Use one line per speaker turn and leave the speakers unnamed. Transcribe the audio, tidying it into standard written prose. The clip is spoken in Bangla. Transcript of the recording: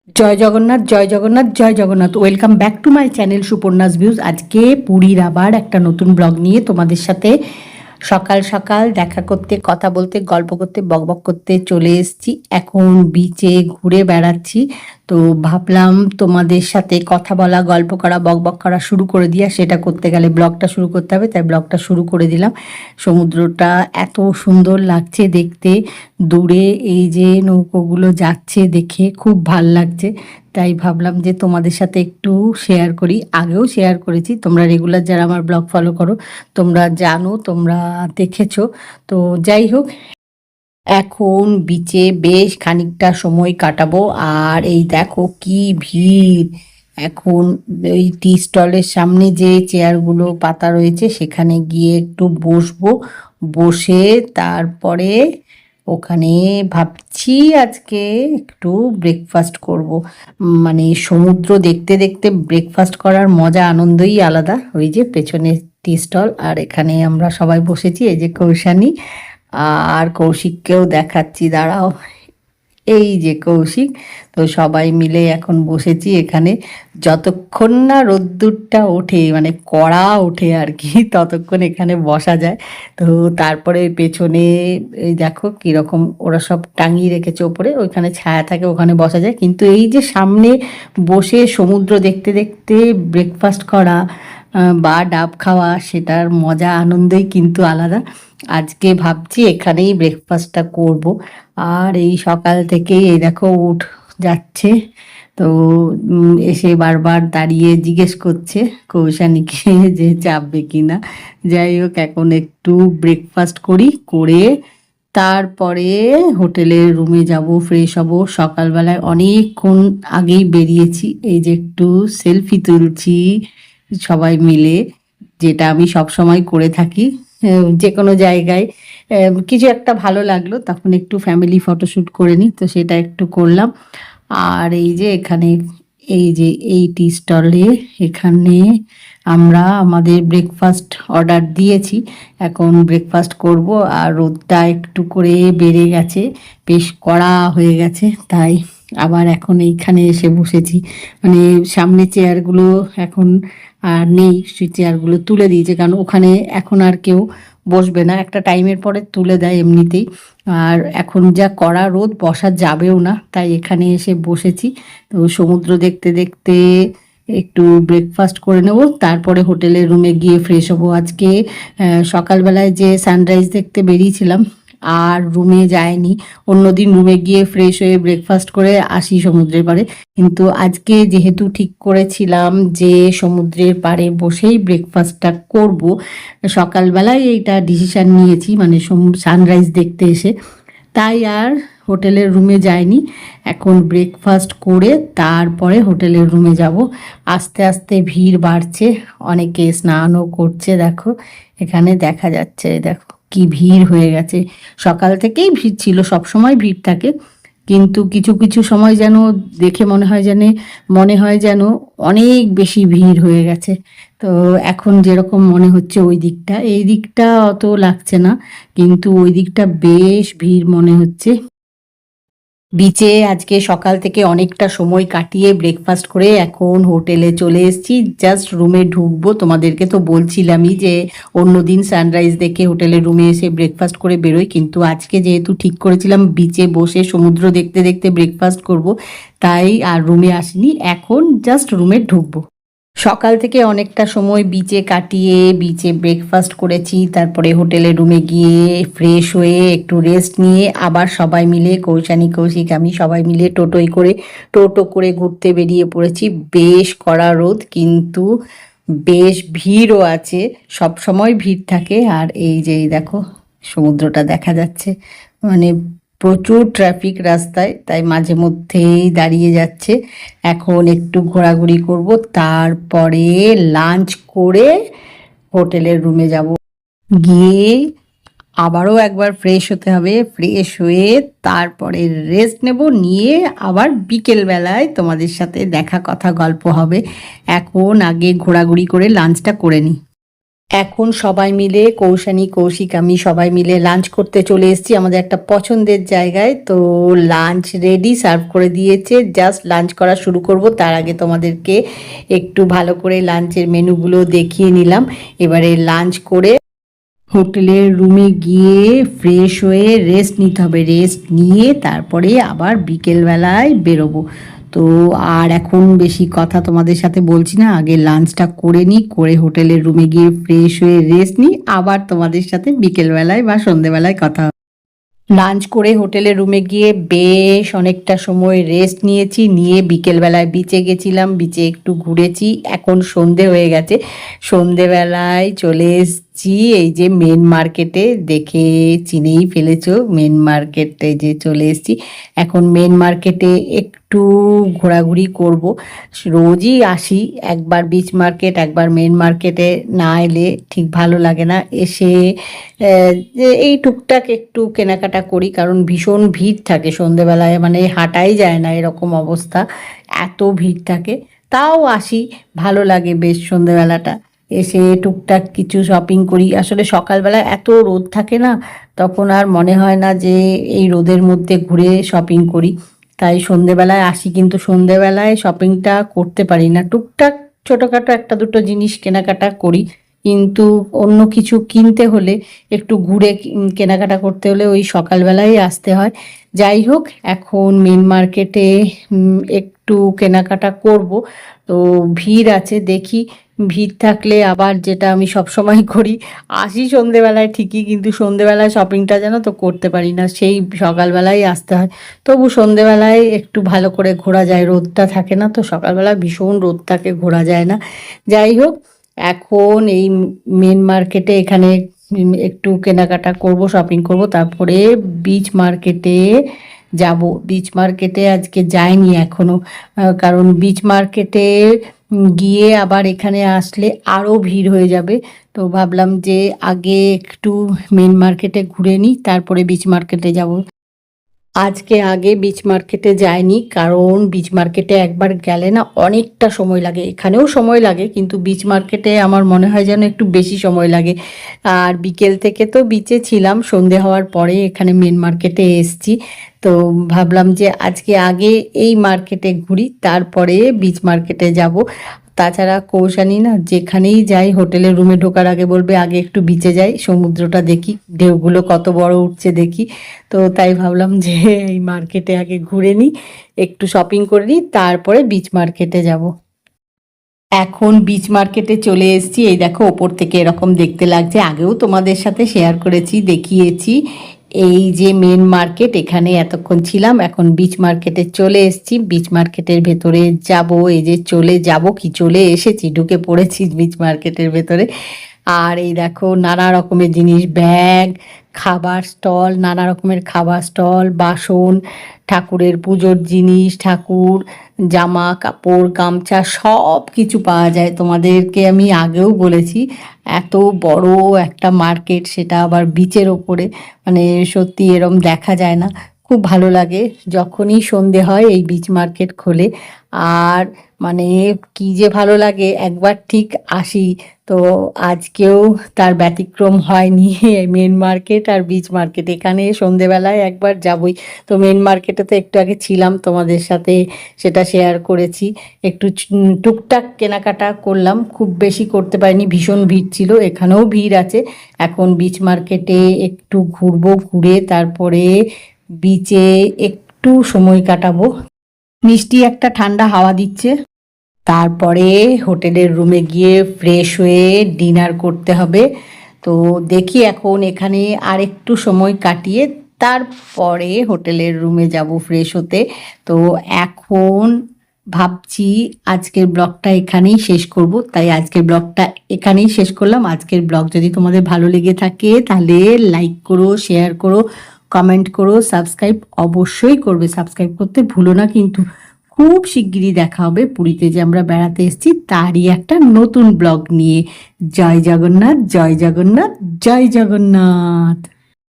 জয় জগন্নাথ, জয় জগন্নাথ, জয় Jagannath. Welcome back to my channel Suparna's views. আজকে পুরীর আবার একটা নতুন ব্লগ নিয়ে তোমাদের সাথে সকাল সকাল দেখা করতে, কথা বলতে, গল্প করতে, বকবক করতে চলে এসেছি। এখন বিচে ঘুরে বেড়াচ্ছি। তো ভাবলাম তোমাদের সাথে কথা বলা, গল্প করা, বকবক করা শুরু করে দিয়া, সেটা করতে গেলে ব্লগটা শুরু করতে হবে, তাই ব্লগটা শুরু করে দিলাম। সমুদ্রটা এত সুন্দর লাগছে দেখতে, দূরে এই যে নৌকোগুলো যাচ্ছে দেখে খুব ভাল লাগছে। তাই ভাবলাম যে তোমাদের সাথে একটু শেয়ার করি। আগেও শেয়ার করেছি, তোমরা রেগুলার যারা আমার ব্লগ ফলো করো তোমরা জানো, তোমরা দেখেছো। তো যাই হোক, এখন বিচে বেশ খানিকটা সময় কাটাবো। আর এই দেখো কি ভিড়! এখন এই টি স্টলের সামনে যে চেয়ারগুলো পাতা রয়েছে সেখানে গিয়ে একটু বসবো, বসে তারপরে ওখানে ভাবছি আজকে একটু ব্রেকফাস্ট করব। মানে সমুদ্র দেখতে দেখতে ব্রেকফাস্ট করার মজা, আনন্দই আলাদা। ওই যে পেছনে টি স্টল, আর এখানে আমরা সবাই বসেছি। এই যে কৌশানী আর কৌশিককেও দেখাচ্ছি, দাঁড়াও। এই যে কৌশিক। তো সবাই মিলে এখন বসেছি এখানে। যতক্ষণ না রোদ্দুরটা ওঠে, মানে কড়া ওঠে আর কি, ততক্ষণ এখানে বসা যায়। তো তারপরে পেছনে এই দেখো কীরকম ওরা সব টাঙিয়ে রেখেছে ওপরে, ওইখানে ছায়া থাকে, ওখানে বসা যায়। কিন্তু এই যে সামনে বসে সমুদ্র দেখতে দেখতে ব্রেকফাস্ট করা বা ডাব খাওয়া, সেটার মজা আনন্দই কিন্তু আলাদা। আজকে ভাবছি এখানেই ব্রেকফাস্টটা করব। আর এই সকাল থেকেই এই দেখো উঠ যাচ্ছে। তো এসে বারবার দাঁড়িয়ে জিজ্ঞেস করছে কৌশানীকে যে চাপবে কিনা। যাই হোক, এখন একটু ব্রেকফাস্ট করি, করে তারপরে হোটেলের রুমে যাব, ফ্রেশ হব। সকালবেলায় অনেকক্ষণ আগেই বেরিয়েছি। এই যে একটু সেলফি তুলছি সবাই মিলে, যেটা আমি সব সময় করে থাকি। যে কোনো জায়গায় কিছু একটা ভালো লাগলো তখন একটু ফ্যামিলি ফটোশ্যুট করে নিই, তো সেটা একটু করলাম। আর এই যে এখানে, এই যে এই টি স্টলে, এখানে আমরা আমাদের ব্রেকফাস্ট অর্ডার দিয়েছি। এখন ব্রেকফাস্ট করব। আর রোদটা একটু করে বেড়ে গেছে, বেশ কড়া হয়ে গেছে, তাই আবার এখন এইখানে এসে বসেছি। মানে সামনে চেয়ারগুলো এখন আর নেই, সেই চেয়ারগুলো তুলে দিয়েছে, কারণ ওখানে এখন আর কেউ বসবে না, একটা টাইমের পরে তুলে দেয় এমনিতেই। আর এখন যা কড়া রোদ, বসা যাবেও না, তাই এখানে এসে বসেছি। তো সমুদ্র দেখতে দেখতে একটু ব্রেকফাস্ট করে নেব, তারপরে হোটেলের রুমে গিয়ে ফ্রেশ হবো। আজকে সকালবেলায় যে সানরাইজ দেখতে বেরিয়েছিলাম আর রুমে যায়নি, অন্যদিন রুমে গিয়ে ফ্রেশ হয়ে ব্রেকফাস্ট করে আসি সমুদ্রের পাড়ে। কিন্তু আজকে যেহেতু ঠিক করেছিলাম যে সমুদ্রের পাড়ে বসেই ব্রেকফাস্টটা করব, সকালবেলায় এইটা ডিসিশান নিয়েছি, মানে সানরাইজ দেখতে এসে, তাই আর হোটেলের রুমে যাইনি। এখন ব্রেকফাস্ট করে তারপরে হোটেলের রুমে যাব। আস্তে আস্তে ভিড় বাড়ছে, অনেকে স্নানও করছে, দেখো এখানে দেখা যাচ্ছে, দেখো কি ভিড় হয়ে গেছে। সকাল থেকেই ভিড় ছিল, সব সময় ভিড় থাকে, কিন্তু কিছু কিছু সময় যেন দেখে মনে হয় যেন অনেক বেশি ভিড় হয়ে গেছে। তো এখন যেরকম মনে হচ্ছে ওই দিকটা, এই দিকটা অত লাগছে না, কিন্তু ওই দিকটা বেশ ভিড় মনে হচ্ছে। বিচে আজকে সকাল থেকে অনেকটা সময় কাটিয়ে ব্রেকফাস্ট করে এখন হোটেলে চলে এসেছি। জাস্ট রুমে ঢুকবো। তোমাদেরকে তো বলছিলামই যে অন্যদিন সানরাইজ দেখে হোটেলের রুমে এসে ব্রেকফাস্ট করে বেরোই, কিন্তু আজকে যেহেতু ঠিক করেছিলাম বিচে বসে সমুদ্র দেখতে দেখতে ব্রেকফাস্ট করব, তাই আর রুমে আসিনি, এখন জাস্ট রুমে ঢুকবো। সকাল থেকে অনেকটা সময় বিচে কাটিয়ে বিচে ব্রেকফাস্ট করেছি, তারপরে হোটেলের রুমে গিয়ে ফ্রেশ হয়ে একটু রেস্ট নিয়ে আবার সবাই মিলে, কৌশানী, কৌশিক, আমি সবাই মিলে টোটো করে ঘুরতে বেরিয়ে পড়েছি। বেশ কড়া রোদ, কিন্তু বেশ ভিড়ও আছে, সব সময় ভিড় থাকে। আর এই যে এই দেখো সমুদ্রটা দেখা যাচ্ছে, মানে প্রচুর ট্রাফিক রাস্তায়, তাই মাঝে মধ্যেই দাঁড়িয়ে যাচ্ছে। এখন একটু ঘোরাঘুরি করব, তারপরে লাঞ্চ করে হোটেলের রুমে যাব। গিয়ে আবারও একবার ফ্রেশ হতে হবে, ফ্রেশ হয়ে তারপরে রেস্ট নেব, নিয়ে আবার বিকেলবেলায় তোমাদের সাথে দেখা, কথা, গল্প হবে। এখন আগে ঘোরাঘুরি করে লাঞ্চটা করে নিই। এখন সবাই মিলে কৌশানী, কৌশিক, আমি সবাই মিলে লাঞ্চ করতে চলে এসেছি আমাদের একটা পছন্দের জায়গায়। তো লাঞ্চ রেডি, সার্ভ করে দিয়েছে, জাস্ট লাঞ্চ করা শুরু করব। তার আগে তোমাদেরকে একটু ভালো করে লাঞ্চের মেনুগুলো দেখিয়ে নিলাম। এবারে লাঞ্চ করে হোটেলের রুমে গিয়ে ফ্রেশ হয়ে রেস্ট নিতে হবে। রেস্ট নিয়ে তারপরে আবার বিকেলবেলায় বেরোবো। তো আর এখন বেশি কথা তোমাদের সাথে বলছি না, আগে লাঞ্চটা করে নিই, করে হোটেলের রুমে গিয়ে ফ্রেশ হয়ে রেস্ট নিই, আবার তোমাদের সাথে বিকেলবেলায় বা সন্ধেবেলায় কথা হবে। লাঞ্চ করে হোটেলের রুমে গিয়ে বেশ অনেকটা সময় রেস্ট নিয়েছি, নিয়ে বিকেলবেলায় বিচে গেছিলাম, বিচে একটু ঘুরেছি। এখন সন্ধে হয়ে গেছে, সন্ধেবেলায় চলে এসছি এই যে মেন মার্কেটে। দেখে চিনেই ফেলেছো, মেন মার্কেটে যে চলে এসছি। এখন মেন মার্কেটে একটু ঘোরাঘুরি করব। রোজই আসি, একবার বিচ মার্কেট একবার মেন মার্কেটে না এলে ঠিক ভালো লাগে না। এসে যে এই টুকটাক একটু কেনাকাটা করি, কারণ ভীষণ ভিড় থাকে সন্ধেবেলায়, মানে হাঁটাই যায় না এরকম অবস্থা, এত ভিড় থাকে। তাও আসি, ভালো লাগে বেশ সন্ধেবেলাটা। এসে টুকটাক কিছু শপিং করি। আসলে সকালবেলা এত রোদ থাকে না, তখন আর মনে হয় না যে এই রোদের মধ্যে ঘুরে শপিং করি। তাই সন্ধেবেলায় আসি, কিন্তু সন্ধেবেলায় শপিংটা করতে পারি না। টুকটাক ছোটোখাটো একটা দুটো জিনিস কেনাকাটা করি, কিন্তু অন্য কিছু কিনতে হলে একটু ঘুরে কেনাকাটা করতে হলে ওই সকালবেলাই আসতে হয়। যাই হোক, এখন মেন মার্কেটে একটু কেনাকাটা করব। তো ভিড় আছে, দেখি ভিড় থাকলে আবার, যেটা আমি সবসময় করি, আসি সন্ধেবেলায় ঠিকই, কিন্তু সন্ধেবেলায় শপিংটা যেন তো করতে পারি না, সেই সকালবেলায় আসতে হয়। তবু সন্ধেবেলায় একটু ভালো করে ঘোরা যায়, রোদটা থাকে না তো, সকালবেলা ভীষণ রোদ থাকে, ঘোরা যায় না। যাই হোক, এখন এই মেন মার্কেটে এখানে একটু কেনাকাটা করব, শপিং করব, তারপরে বিচ মার্কেটে যাব। বিচ মার্কেটে আজকে যাইনি এখনো, কারণ বিচ মার্কেটে গিয়ে আবার এখানে আসলে আরও ভিড় হয়ে যাবে। তো ভাবলাম যে আগে একটু মেন মার্কেটে ঘুরে নিই, তারপরে বিচ মার্কেটে যাব। আজকে আগে বিচ মার্কেটে যাইনি, কারণ বিচ মার্কেটে একবার গেলে না অনেকটা সময় লাগে। এখানেও সময় লাগে, কিন্তু বিচ মার্কেটে আমার মনে হয় যেন একটু বেশি সময় লাগে। আর বিকেল থেকে তো বিচে ছিলাম, সন্ধে হওয়ার পরে এখানে মেন মার্কেটে এসছি। তো ভাবলাম যে আজকে আগে এই মার্কেটে ঘুরি, তারপরে বিচ মার্কেটে যাব। তাছাড়া কৌশানী না, যেখানেই যাই হোটেলের রুমে ঢোকার আগে বলবে আগে একটু বিচে যাই, সমুদ্রটা দেখি, ঢেউগুলো কত বড় উঠছে দেখি। তো তাই ভাবলাম যে এই মার্কেটে আগে ঘুরে নিই, একটু শপিং করে নিই, তারপরে বিচ মার্কেটে যাব। এখন বিচ মার্কেটে চলে এসেছি। এই দেখো, ওপর থেকে এরকম দেখতে লাগছে, আগেও তোমাদের সাথে শেয়ার করেছি, দেখিয়েছি। এই যে মেন মার্কেট, এখানে এতক্ষণ ছিলাম, এখন বিচ মার্কেটে চলে এসেছি। বিচ মার্কেটের ভেতরে যাব, এই যে চলে যাব, কি চলে এসেছি, ঢুকে পড়েছি বিচ মার্কেটের ভেতরে। আর এই দেখো নানা রকমের জিনিস, ব্যাগ, খাবার স্টল, নানা রকমের খাবার স্টল, বাসন, ঠাকুরের পুজোর জিনিস, ঠাকুর, জামা কাপড়, গামছা, সব কিছু পাওয়া যায়। তোমাদেরকে আমি আগেও বলেছি, এত বড় একটা মার্কেট, সেটা আবার বিচের ওপরে, মানে সত্যি এরম দেখা যায় না। খুব ভালো লাগে যখনই সন্ধে হয় এই বিচ মার্কেট খোলে। আর মানে কি যে ভালো লাগে, একবার ঠিক আসি। তো আজকেও তার ব্যতিক্রম হয়নি। মেন মার্কেট আর বিচ মার্কেট, এখানে সন্ধেবেলায় একবার যাবই। তো মেন মার্কেটে তো একটু আগে ছিলাম, তোমাদের সাথে সেটা শেয়ার করেছি। একটু টুকটাক কেনাকাটা করলাম, খুব বেশি করতে পারিনি, ভীষণ ভিড় ছিল। এখানেও ভিড় আছে। এখন বিচ মার্কেটে একটু ঘুরবো, ঘুরে তারপরে বিচে একটু সময় কাটাবো। মিষ্টি একটা ঠান্ডা হাওয়া দিচ্ছে। তারপরে হোটেলের রুমে গিয়ে ফ্রেশ হয়ে ডিনার করতে হবে। তো দেখি এখন এখানে আর একটু সময় কাটিয়ে তারপরে হোটেলের রুমে যাব ফ্রেশ হতে। তো এখন ভাবছি আজকের ব্লগটা এখানেই শেষ করব, তাই আজকের ব্লগটা এখানেই শেষ করলাম। আজকের ব্লগ যদি তোমাদের ভালো লেগে থাকে তাহলে লাইক করো, শেয়ার করো, কমেন্ট করো, সাবস্ক্রাইব অবশ্যই করবে, সাবস্ক্রাইব করতে ভুলো না কিন্তু। খুব শিগগিরই দেখা হবে পুরীতে যে আমরা বেড়াতে এসেছি তারই একটা নতুন ব্লগ নিয়ে। জয় জগন্নাথ, জয় জগন্নাথ, জয় জগন্নাথ।